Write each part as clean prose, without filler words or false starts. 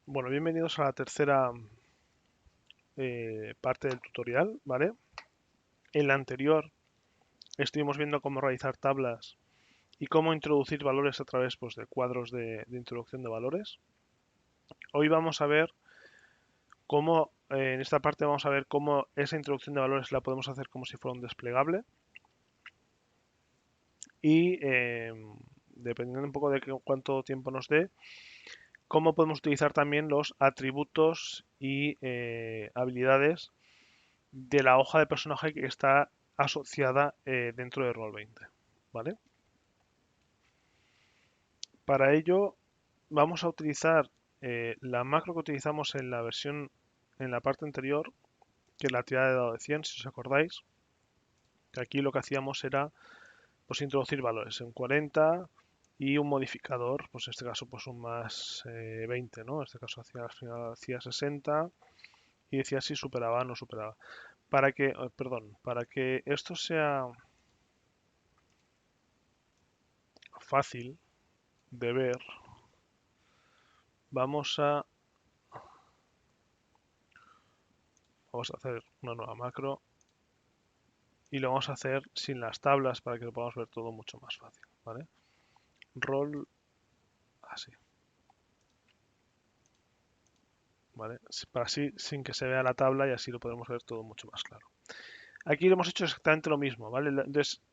Bueno, bienvenidos a la tercera parte del tutorial, ¿vale? En la anterior estuvimos viendo cómo realizar tablas y cómo introducir valores a través pues, de cuadros de introducción de valores. Hoy vamos a ver cómo, en esta parte vamos a ver cómo esa introducción de valores la podemos hacer como si fuera un desplegable y dependiendo un poco de cuánto tiempo nos dé, cómo podemos utilizar también los atributos y habilidades de la hoja de personaje que está asociada dentro de Roll20, ¿vale? Para ello vamos a utilizar la macro que utilizamos en la versión, en la parte anterior, que es la tirada de dado de 100, si os acordáis, que aquí lo que hacíamos era pues introducir valores en 40 y un modificador, pues en este caso pues un más 20, ¿no? En este caso al final hacía 60 y decía si superaba o no superaba. Para que, perdón, para que esto sea fácil de ver, vamos a, vamos a hacer una nueva macro y lo vamos a hacer sin las tablas para que lo podamos ver todo mucho más fácil, ¿vale? Roll así, ¿vale? Para así, sin que se vea la tabla y así lo podemos ver todo mucho más claro. Aquí lo hemos hecho exactamente lo mismo, ¿vale? Entonces,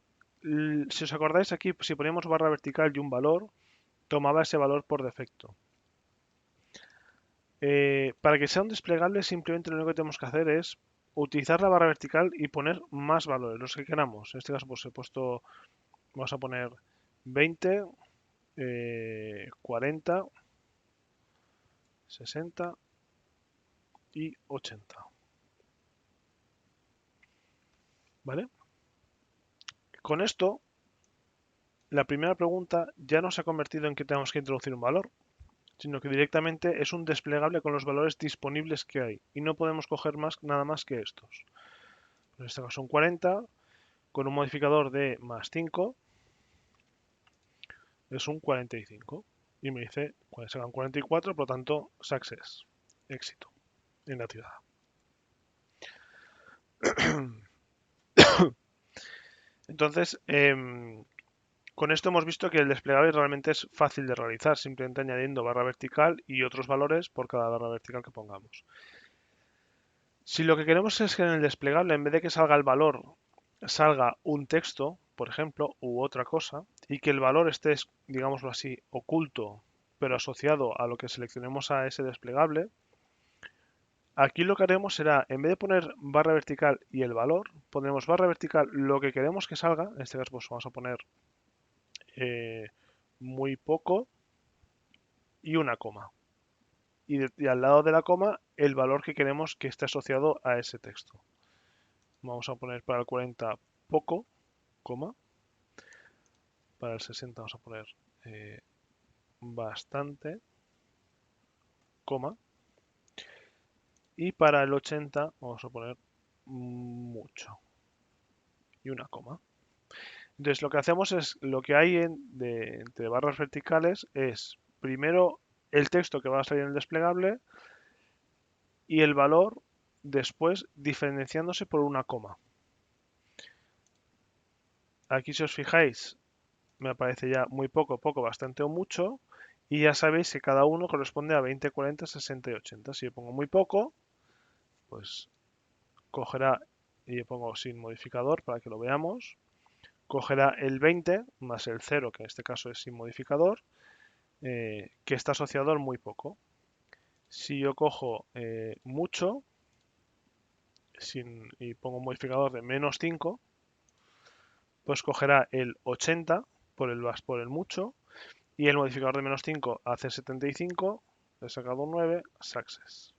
si os acordáis aquí, si poníamos barra vertical y un valor, tomaba ese valor por defecto. Para que sea un desplegable, simplemente lo único que tenemos que hacer es utilizar la barra vertical y poner más valores, los que queramos. En este caso, pues he puesto, vamos a poner 20, 40, 60 y 80. ¿Vale? Con esto, la primera pregunta ya no se ha convertido en que tenemos que introducir un valor, sino que directamente es un desplegable con los valores disponibles que hay y no podemos coger nada más que estos. En este caso son 40, con un modificador de más 5 es un 45. Y me dice, cuando se hagan 44, por lo tanto, success, éxito en la tirada. Entonces, con esto hemos visto que el desplegable realmente es fácil de realizar, simplemente añadiendo barra vertical y otros valores por cada barra vertical que pongamos. Si lo que queremos es que en el desplegable, en vez de que salga el valor, salga un texto, por ejemplo, u otra cosa, y que el valor esté, digámoslo así, oculto, pero asociado a lo que seleccionemos a ese desplegable, aquí lo que haremos será, en vez de poner barra vertical y el valor, pondremos barra vertical lo que queremos que salga, en este caso pues vamos a poner eh, muy poco y una coma. Y al lado de la coma el valor que queremos que esté asociado a ese texto. Vamos a poner para el 40 poco, coma. Para el 60 vamos a poner eh, bastante, coma. Y para el 80 vamos a poner mucho y una coma. Entonces lo que hacemos es, lo que hay entre barras verticales es primero el texto que va a salir en el desplegable y el valor después diferenciándose por una coma. Aquí si os fijáis me aparece ya muy poco, poco, bastante o mucho y ya sabéis que cada uno corresponde a 20, 40, 60 y 80. Si yo pongo muy poco, pues cogerá, y yo pongo sin modificador para que lo veamos, cogerá el 20 más el 0, que en este caso es sin modificador, que está asociado al muy poco. Si yo cojo mucho y pongo un modificador de menos 5, pues cogerá el 80 por el mucho y el modificador de menos 5 hace 75, he sacado un 9, success.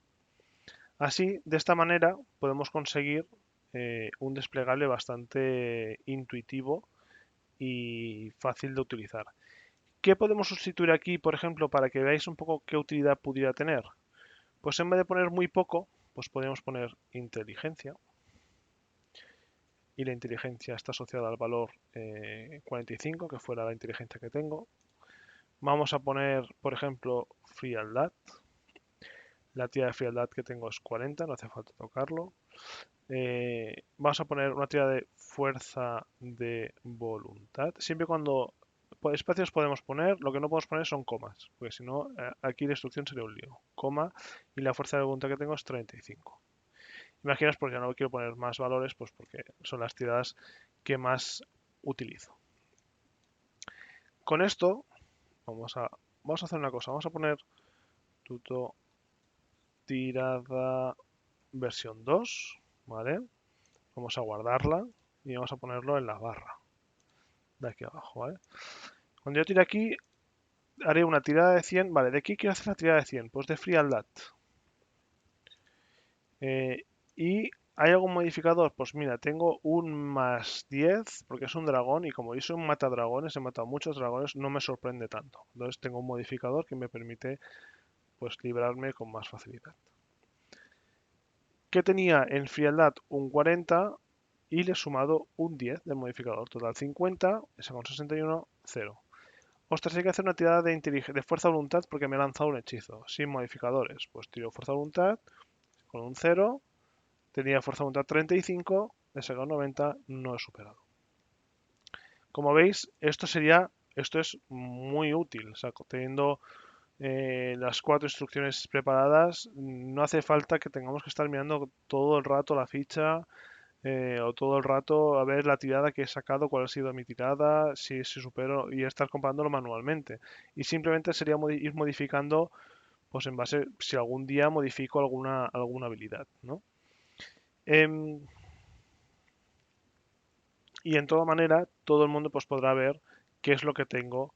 Así, de esta manera, podemos conseguir un desplegable bastante intuitivo y fácil de utilizar. ¿Qué podemos sustituir aquí, por ejemplo, para que veáis un poco qué utilidad pudiera tener? Pues en vez de poner muy poco, pues podríamos poner inteligencia. Y la inteligencia está asociada al valor 45, que fuera la inteligencia que tengo. Vamos a poner, por ejemplo, frialdad. La tirada de frialdad que tengo es 40, no hace falta tocarlo. Vamos a poner una tirada de fuerza de voluntad. Siempre cuando espacios podemos poner, lo que no podemos poner son comas, porque si no, aquí la instrucción sería un lío. Coma y la fuerza de voluntad que tengo es 35. Imaginaos porque no quiero poner más valores, pues porque son las tiradas que más utilizo. Con esto vamos a hacer una cosa, vamos a poner tuto tirada versión 2, ¿vale? Vamos a guardarla y vamos a ponerlo en la barra de aquí abajo, ¿vale? Cuando yo tire aquí, haré una tirada de 100. Vale, ¿de qué quiero hacer la tirada de 100? Pues de frialdad. Y ¿hay algún modificador? Pues mira, tengo un más 10 porque es un dragón y como yo soy un matadragones, he matado muchos dragones, no me sorprende tanto. Entonces tengo un modificador que me permite pues librarme con más facilidad. Que tenía en frialdad un 40 y le he sumado un 10 del modificador. Total 50, esa con 61, 0. Ostras, hay que hacer una tirada de fuerza voluntad porque me he lanzado un hechizo sin modificadores. Pues tiro fuerza voluntad con un 0. Tenía fuerza voluntad 35, he sacado 90, no he superado. Como veis, esto es muy útil. O sea, teniendo las 4 instrucciones preparadas, no hace falta que tengamos que estar mirando todo el rato la ficha o todo el rato a ver la tirada que he sacado, cuál ha sido mi tirada, si supero y estar comparándolo manualmente. Y simplemente sería ir modificando, pues en base, si algún día modifico alguna habilidad, ¿no? Em, y en toda manera, todo el mundo pues podrá ver qué es lo que tengo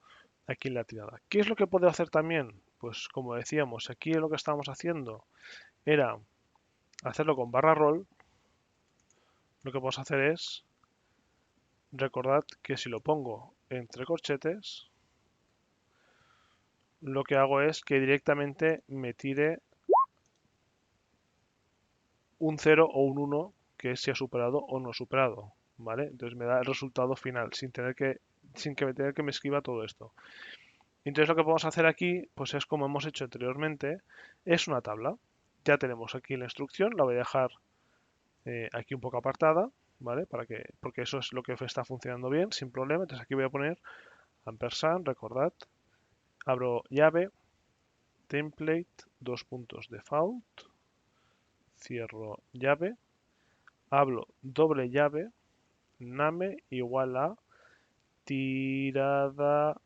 aquí en la tirada. ¿Qué es lo que puedo hacer también? Pues como decíamos, aquí lo que estábamos haciendo era hacerlo con barra roll. Lo que vamos a hacer es, recordad que si lo pongo entre corchetes, lo que hago es que directamente me tire un 0 o un 1, que es si ha superado o no ha superado, ¿vale? Entonces me da el resultado final, sin que me tenga que me escriba todo esto. Entonces lo que podemos hacer aquí, pues es como hemos hecho anteriormente, es una tabla. Ya tenemos aquí la instrucción, la voy a dejar aquí un poco apartada, ¿vale? Porque eso es lo que está funcionando bien, sin problema. Entonces aquí voy a poner ampersand, recordad, abro llave, template, dos puntos default, cierro llave, hablo doble llave, name igual a tirada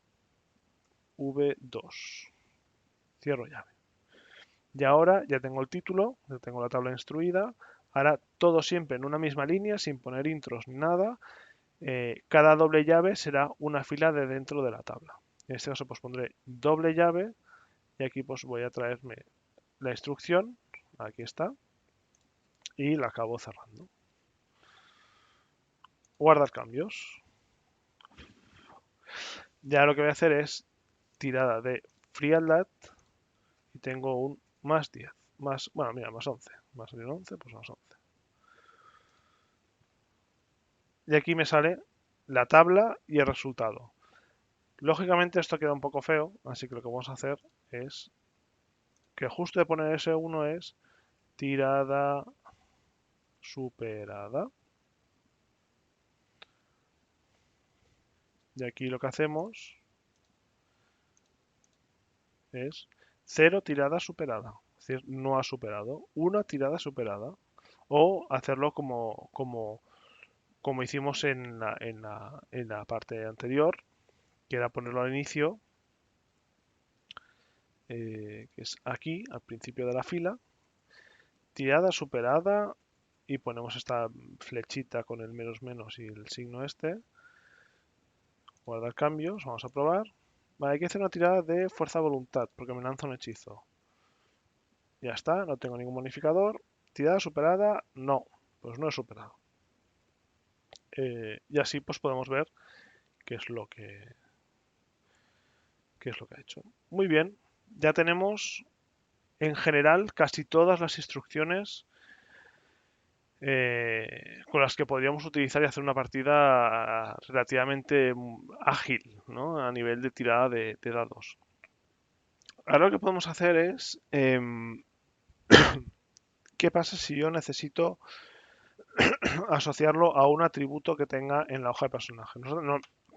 v2, cierro llave. Y ahora ya tengo el título, ya tengo la tabla instruida, hará todo siempre en una misma línea, sin poner intros ni nada. Cada doble llave será una fila de dentro de la tabla. En este caso pues pondré doble llave y aquí pues voy a traerme la instrucción, aquí está, y la acabo cerrando. Guardar cambios. Ya lo que voy a hacer es tirada de frialdad y tengo un más 10, más, bueno, mira, más 11, más de 11, pues más 11. Y aquí me sale la tabla y el resultado. Lógicamente esto queda un poco feo, así que lo que vamos a hacer es que justo de poner ese 1 es tirada superada. Y aquí lo que hacemos es 0 tirada superada. Es decir, no ha superado. Una tirada superada. O hacerlo como hicimos en la parte anterior, que era ponerlo al inicio, que es aquí, al principio de la fila. Tirada superada y ponemos esta flechita con el menos menos y el signo este. Guardar cambios, vamos a probar. Vale, hay que hacer una tirada de fuerza voluntad porque me lanza un hechizo. Ya está, no tengo ningún bonificador. Tirada superada, no, pues no he superado. Y así pues podemos ver qué es lo qué es lo que ha hecho. Muy bien, ya tenemos en general casi todas las instrucciones con las que podríamos utilizar y hacer una partida relativamente ágil, ¿no? A nivel de tirada de dados. Ahora lo que podemos hacer es ¿Qué pasa si yo necesito asociarlo a un atributo que tenga en la hoja de personaje?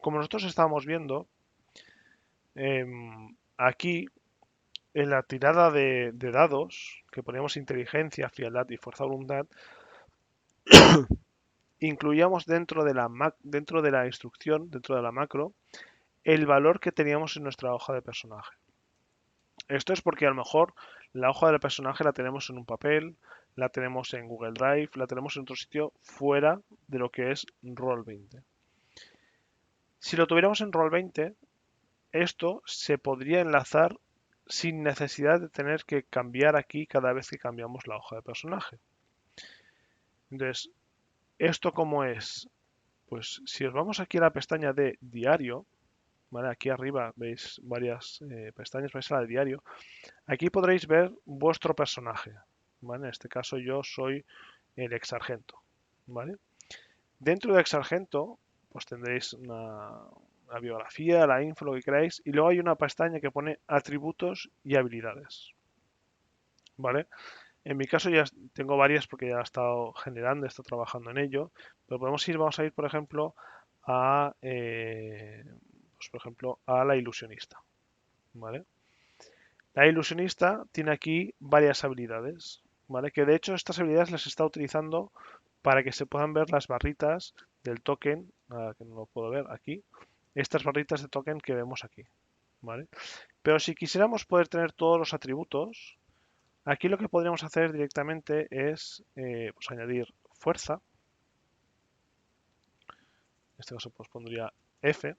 Como nosotros estábamos viendo, aquí en la tirada de dados, que poníamos inteligencia, frialdad y fuerza de voluntad, incluíamos dentro de la instrucción, dentro de la macro, el valor que teníamos en nuestra hoja de personaje. Esto es porque a lo mejor la hoja del personaje la tenemos en un papel, la tenemos en Google Drive, la tenemos en otro sitio fuera de lo que es Roll20. Si lo tuviéramos en Roll20, esto se podría enlazar sin necesidad de tener que cambiar aquí cada vez que cambiamos la hoja de personaje. Entonces, ¿esto cómo es? Pues si os vamos aquí a la pestaña de diario, ¿vale? Aquí arriba veis varias pestañas, vais a la de diario. Aquí podréis ver vuestro personaje, ¿vale? En este caso yo soy el ex sargento, ¿vale? Dentro del ex sargento, pues tendréis una biografía, la info, lo que queráis, y luego hay una pestaña que pone atributos y habilidades, ¿vale? En mi caso ya tengo varias porque ya he estado generando, he estado trabajando en ello, pero vamos a ir, por ejemplo, pues, por ejemplo, a la ilusionista, ¿vale? La ilusionista tiene aquí varias habilidades, ¿vale? Que de hecho estas habilidades las está utilizando para que se puedan ver las barritas del token, que no lo puedo ver aquí, estas barritas de token que vemos aquí, ¿vale? Pero si quisiéramos poder tener todos los atributos, aquí lo que podríamos hacer directamente es pues añadir fuerza, en este caso pues pondría F,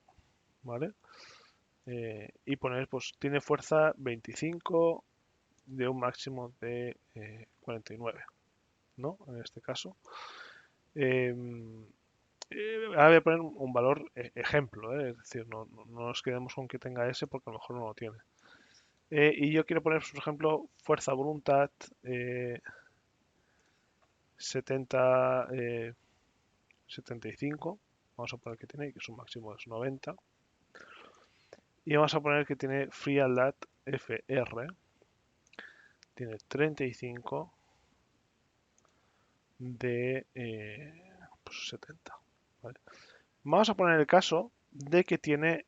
¿vale? Y poner pues tiene fuerza 25 de un máximo de 49, ¿no? En este caso. Ahora voy a poner un valor ejemplo, es decir, no nos quedemos con que tenga ese porque a lo mejor no lo tiene. Y yo quiero poner, por ejemplo, fuerza voluntad 70, 75. Vamos a poner que tiene, que su máximo es 90. Y vamos a poner que tiene frialdad FR, tiene 35 de pues 70. ¿Vale? Vamos a poner el caso de que tiene,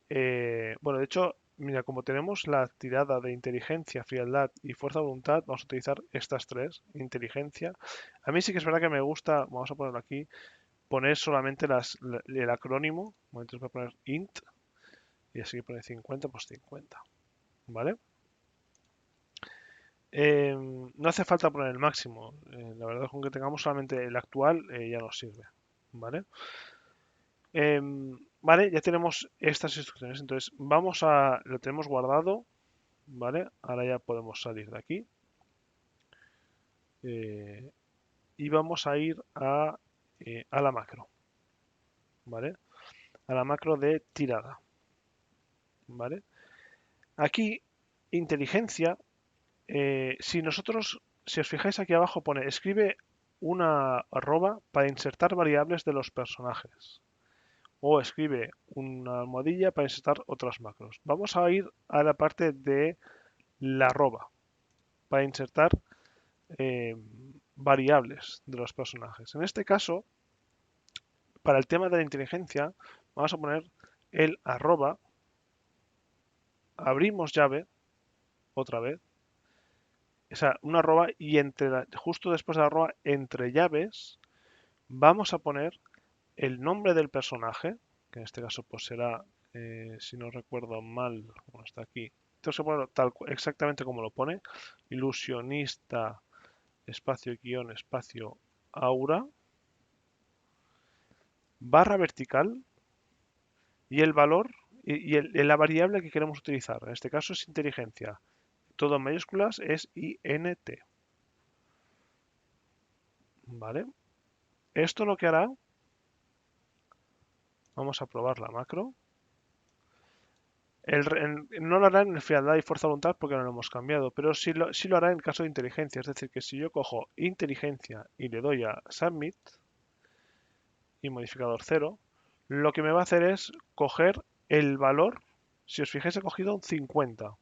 bueno, de hecho, mira, como tenemos la tirada de inteligencia, frialdad y fuerza de voluntad, vamos a utilizar estas tres, inteligencia. A mí sí que es verdad que me gusta, vamos a ponerlo aquí, poner solamente el acrónimo, entonces voy a poner int, y así que pone 50, pues 50, ¿vale? No hace falta poner el máximo, la verdad con que tengamos solamente el actual ya nos sirve, ¿vale? Vale, ya tenemos estas instrucciones. Entonces, lo tenemos guardado, ¿vale? Ahora ya podemos salir de aquí. Y vamos a ir a la macro, ¿vale? A la macro de tirada, ¿vale? Aquí, inteligencia, si os fijáis aquí abajo pone, escribe una arroba para insertar variables de los personajes. O escribe una almohadilla para insertar otras macros. Vamos a ir a la parte de la arroba para insertar eh, variables de los personajes. En este caso, para el tema de la inteligencia, vamos a poner el arroba, abrimos llave, otra vez, o sea, una arroba y justo después de la arroba, entre llaves, vamos a poner el nombre del personaje, que en este caso pues será, si no recuerdo mal, bueno, está aquí, tengo que ponerlo exactamente como lo pone, ilusionista, espacio guión, espacio aura, barra vertical y el valor la variable que queremos utilizar. En este caso es inteligencia. Todo en mayúsculas es int. ¿Vale? Esto lo que hará, vamos a probar la macro. No lo hará en frialdad y fuerza de voluntad porque no lo hemos cambiado, pero sí lo hará en caso de inteligencia. Es decir, que si yo cojo inteligencia y le doy a submit y modificador 0, lo que me va a hacer es coger el valor. Si os fijáis, he cogido un 50,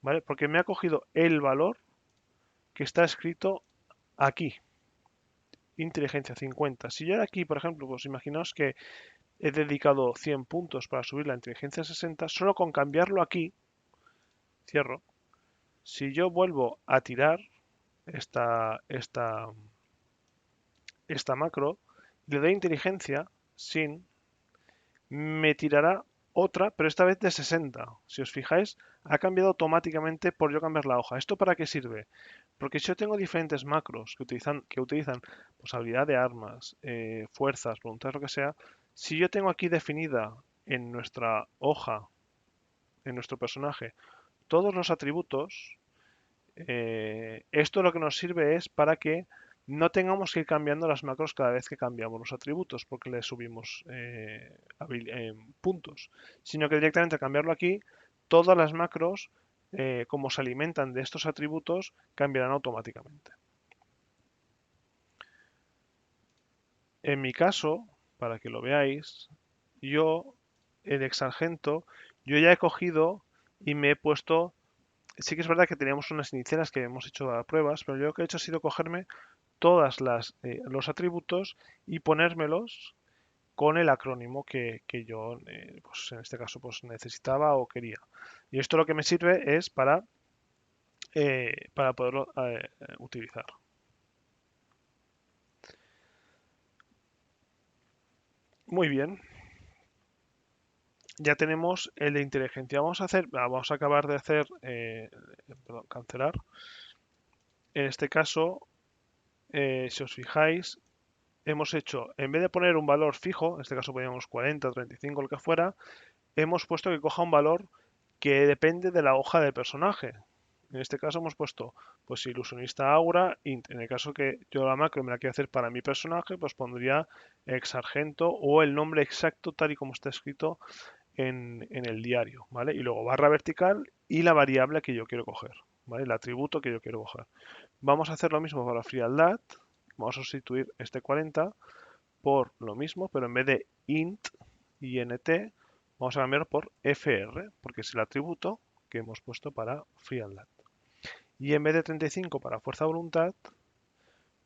¿vale? Porque me ha cogido el valor que está escrito aquí, inteligencia 50. Si yo ahora aquí, por ejemplo, pues imaginaos que he dedicado 100 puntos para subir la inteligencia 60, solo con cambiarlo aquí, cierro, si yo vuelvo a tirar esta, esta, esta macro, le doy inteligencia sin, me tirará otra, pero esta vez de 60. Si os fijáis, ha cambiado automáticamente por yo cambiar la hoja. ¿Esto para qué sirve? Porque si yo tengo diferentes macros que utilizan pues, habilidad de armas, fuerzas, voluntad, lo que sea, si yo tengo aquí definida en nuestra hoja, en nuestro personaje, todos los atributos, esto lo que nos sirve es para que no tengamos que ir cambiando las macros cada vez que cambiamos los atributos, porque le subimos puntos, sino que directamente al cambiarlo aquí, todas las macros, como se alimentan de estos atributos, cambiarán automáticamente. En mi caso, para que lo veáis, yo, el exargento, yo ya he cogido y me he puesto. Sí que es verdad que teníamos unas iniciales que hemos hecho a pruebas, pero yo lo que he hecho ha sido cogerme todas los atributos y ponérmelos con el acrónimo que yo, pues en este caso, pues necesitaba o quería. Y esto lo que me sirve es para poderlo utilizar. Muy bien, ya tenemos el de inteligencia. Vamos a acabar de hacer, perdón, cancelar. En este caso, si os fijáis, hemos hecho, en vez de poner un valor fijo, en este caso poníamos 40, 35, lo que fuera, hemos puesto que coja un valor que depende de la hoja del personaje. En este caso hemos puesto, pues ilusionista aura, int. En el caso que yo la macro me la quiero hacer para mi personaje, pues pondría exargento o el nombre exacto tal y como está escrito en el diario, ¿vale? Y luego barra vertical y la variable que yo quiero coger, ¿vale? El atributo que yo quiero coger. Vamos a hacer lo mismo para frialdad. Vamos a sustituir este 40 por lo mismo, pero en vez de int, vamos a cambiar por fr, porque es el atributo que hemos puesto para frialdad. Y en vez de 35 para fuerza de voluntad,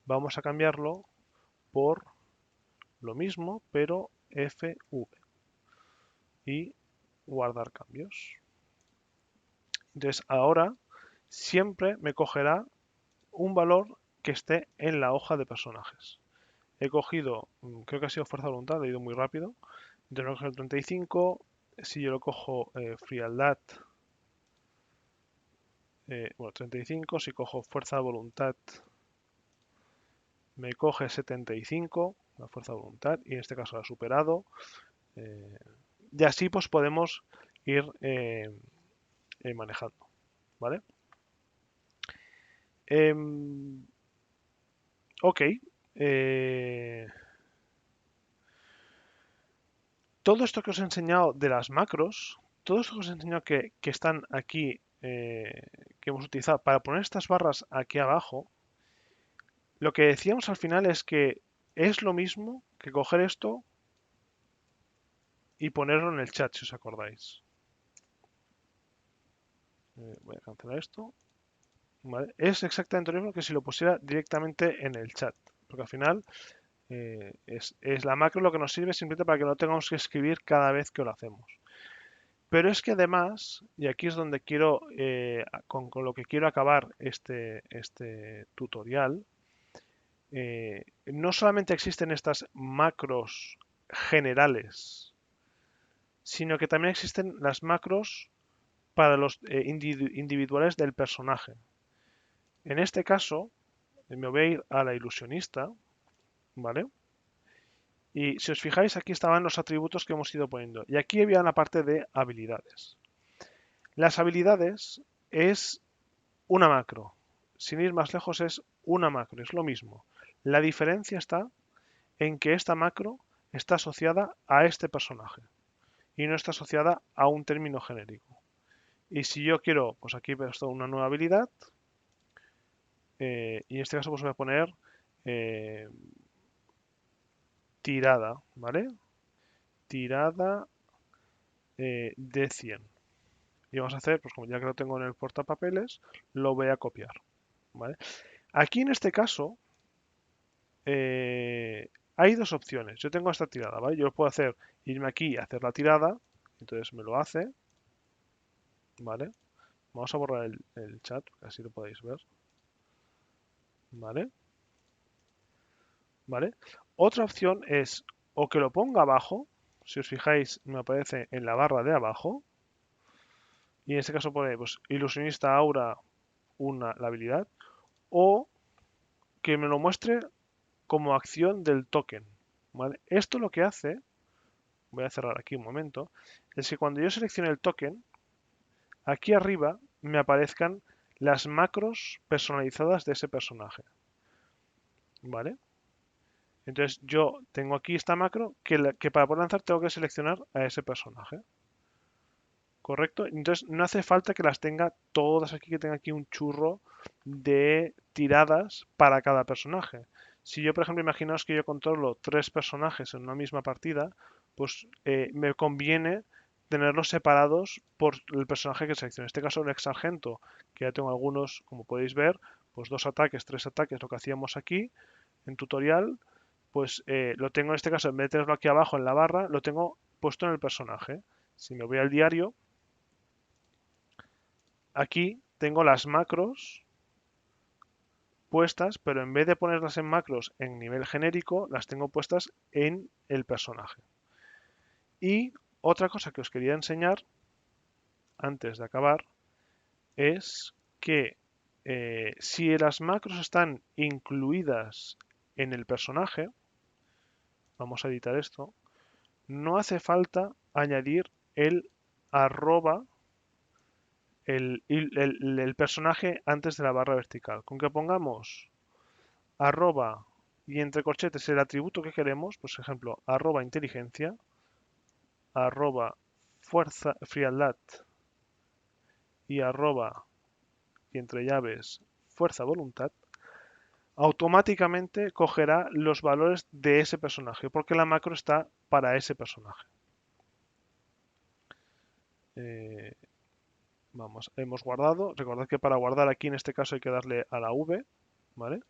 vamos a cambiarlo por lo mismo, pero fv. Y guardar cambios. Entonces ahora siempre me cogerá un valor que esté en la hoja de personajes. He cogido, creo que ha sido fuerza de voluntad, he ido muy rápido. Entonces lo cojo el 35. Si yo lo cojo frialdad, bueno, 35. Si cojo fuerza de voluntad, me coge 75, la fuerza de voluntad, y en este caso la ha superado. eh, y así pues podemos ir manejando, ¿vale? Em, ok. eh, Todo esto que os he enseñado de las macros, todo esto que os he enseñado que están aquí, que hemos utilizado para poner estas barras aquí abajo, lo que decíamos al final es que es lo mismo que coger esto y ponerlo en el chat, si os acordáis. Voy a cancelar esto. ¿Vale? Es exactamente lo mismo que si lo pusiera directamente en el chat, porque al final es la macro lo que nos sirve simplemente para que no tengamos que escribir cada vez que lo hacemos. Pero es que además, y aquí es donde quiero, con lo que quiero acabar este tutorial, no solamente existen estas macros generales, sino que también existen las macros para los individuales del personaje. En este caso, me voy a ir a la ilusionista, ¿vale? Y si os fijáis, aquí estaban los atributos que hemos ido poniendo. Y aquí había la parte de habilidades. Las habilidades es una macro. Sin ir más lejos, es una macro, es lo mismo. La diferencia está en que esta macro está asociada a este personaje y no está asociada a un término genérico. Y si yo quiero, pues aquí he puesto una nueva habilidad, y en este caso pues voy a poner eh, tirada, ¿vale? Tirada de 100. Y vamos a hacer, pues como ya que lo tengo en el portapapeles, lo voy a copiar. ¿vale? Aquí en este caso hay dos opciones. Yo tengo esta tirada, ¿vale? Yo puedo irme aquí y hacer la tirada, entonces me lo hace, ¿vale? Vamos a borrar el chat, así lo podéis ver, ¿vale? ¿Vale? Otra opción es o que lo ponga abajo, si os fijáis me aparece en la barra de abajo, y en este caso pone pues, ilusionista aura, la habilidad, o que me lo muestre como acción del token, ¿vale? Esto lo que hace, voy a cerrar aquí un momento, es que cuando yo seleccione el token, aquí arriba me aparezcan las macros personalizadas de ese personaje, ¿vale? Entonces yo tengo aquí esta macro que para poder lanzar tengo que seleccionar a ese personaje. ¿Correcto? Entonces no hace falta que las tenga todas aquí, que tenga aquí un churro de tiradas para cada personaje. Si yo, por ejemplo, imaginaos que yo controlo 3 personajes en una misma partida, pues me conviene tenerlos separados por el personaje que seleccione. En este caso, el ex sargento, que ya tengo algunos, como podéis ver, pues 2 ataques, 3 ataques, lo que hacíamos aquí en tutorial, pues lo tengo en este caso, en vez de tenerlo aquí abajo en la barra, lo tengo puesto en el personaje. Si me voy al diario, aquí tengo las macros puestas, pero en vez de ponerlas en macros en nivel genérico, las tengo puestas en el personaje. Y otra cosa que os quería enseñar antes de acabar es que si las macros están incluidas en el personaje, vamos a editar esto, no hace falta añadir el arroba el personaje antes de la barra vertical. Con que pongamos arroba y entre corchetes el atributo que queremos, pues ejemplo, arroba inteligencia, arroba fuerza, frialdad y arroba y entre llaves fuerza voluntad, automáticamente cogerá los valores de ese personaje, porque la macro está para ese personaje. Eh, vamos, hemos guardado. Recordad que para guardar aquí en este caso hay que darle a la V, ¿vale?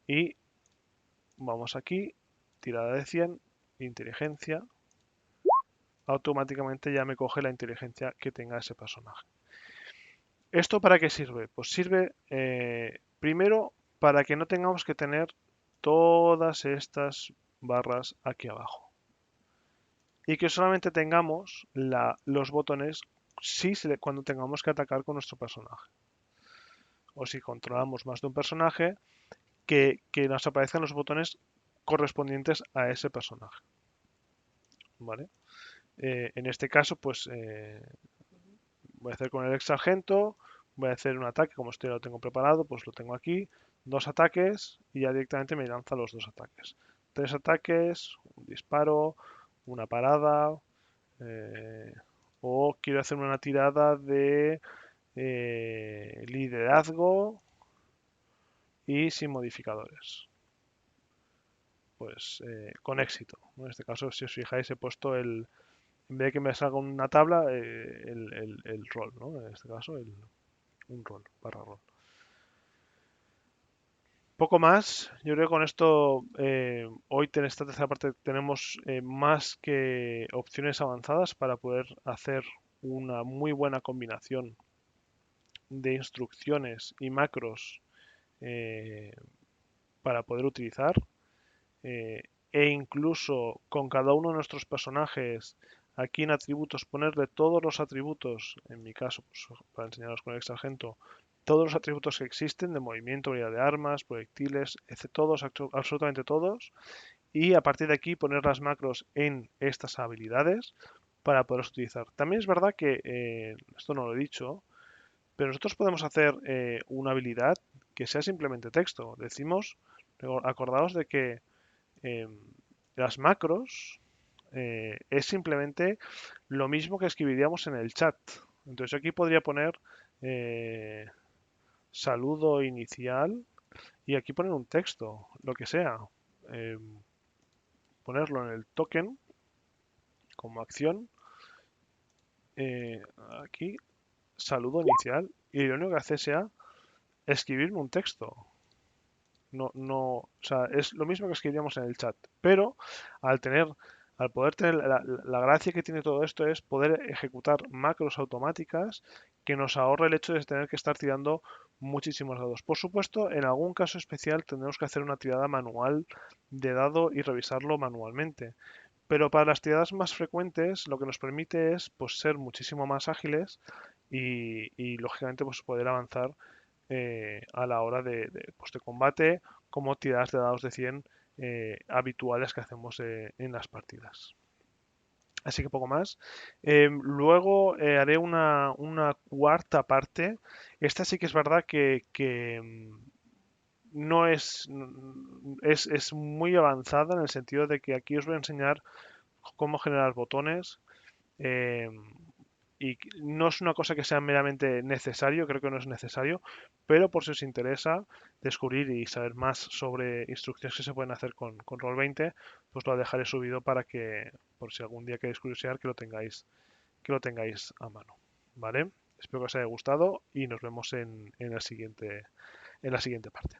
Y vamos aquí, tirada de 100, inteligencia, automáticamente ya me coge la inteligencia que tenga ese personaje. ¿Esto para qué sirve? Pues sirve primero para que no tengamos que tener todas estas barras aquí abajo y que solamente tengamos los botones cuando tengamos que atacar con nuestro personaje o si controlamos más de un personaje que nos aparezcan los botones correspondientes a ese personaje. ¿Vale? En este caso, pues voy a hacer con el ex sargento, voy a hacer un ataque, como esto ya lo tengo preparado, pues lo tengo aquí, 2 ataques y ya directamente me lanza los 2 ataques. 3 ataques, un disparo, una parada, eh, o quiero hacer una tirada de liderazgo y sin modificadores. Pues con éxito. En este caso, si os fijáis, he puesto en vez de que me salga una tabla, el rol, ¿no? En este caso, un rol, barra rol. Poco más, yo creo que con esto hoy en esta tercera parte tenemos más que opciones avanzadas para poder hacer una muy buena combinación de instrucciones y macros eh, para poder utilizar eh, e incluso con cada uno de nuestros personajes aquí en atributos ponerle todos los atributos, en mi caso pues, para enseñaros con el sargento, todos los atributos que existen de movimiento, habilidad de armas, proyectiles, todos, absolutamente todos, y a partir de aquí poner las macros en estas habilidades para poder utilizar. También es verdad que, esto no lo he dicho, pero nosotros podemos hacer una habilidad que sea simplemente texto. Decimos, acordaos de que eh, las macros es simplemente lo mismo que escribiríamos en el chat. Entonces aquí podría poner eh, saludo inicial y aquí poner un texto, lo que sea. Eh, ponerlo en el token como acción. Aquí saludo inicial y lo único que hace sea escribirme un texto. O sea, es lo mismo que escribíamos en el chat, pero al tener, al poder tener la gracia que tiene todo esto es poder ejecutar macros automáticas que nos ahorra el hecho de tener que estar tirando muchísimos dados. Por supuesto, en algún caso especial tendremos que hacer una tirada manual de dado y revisarlo manualmente. Pero para las tiradas más frecuentes, lo que nos permite es pues, ser muchísimo más ágiles y, lógicamente pues, poder avanzar a la hora pues, de combate, como tiradas de dados de 100 habituales que hacemos en las partidas. Así que poco más. Luego haré una cuarta parte. Esta sí que es verdad que no es muy avanzada en el sentido de que aquí os voy a enseñar cómo generar botones. eh, y no es una cosa que sea meramente necesario, creo que no es necesario, pero por si os interesa descubrir y saber más sobre instrucciones que se pueden hacer con Roll20, pues lo dejaré subido para que, por si algún día queréis curiosear, que lo tengáis a mano. ¿Vale? Espero que os haya gustado y nos vemos en la siguiente parte.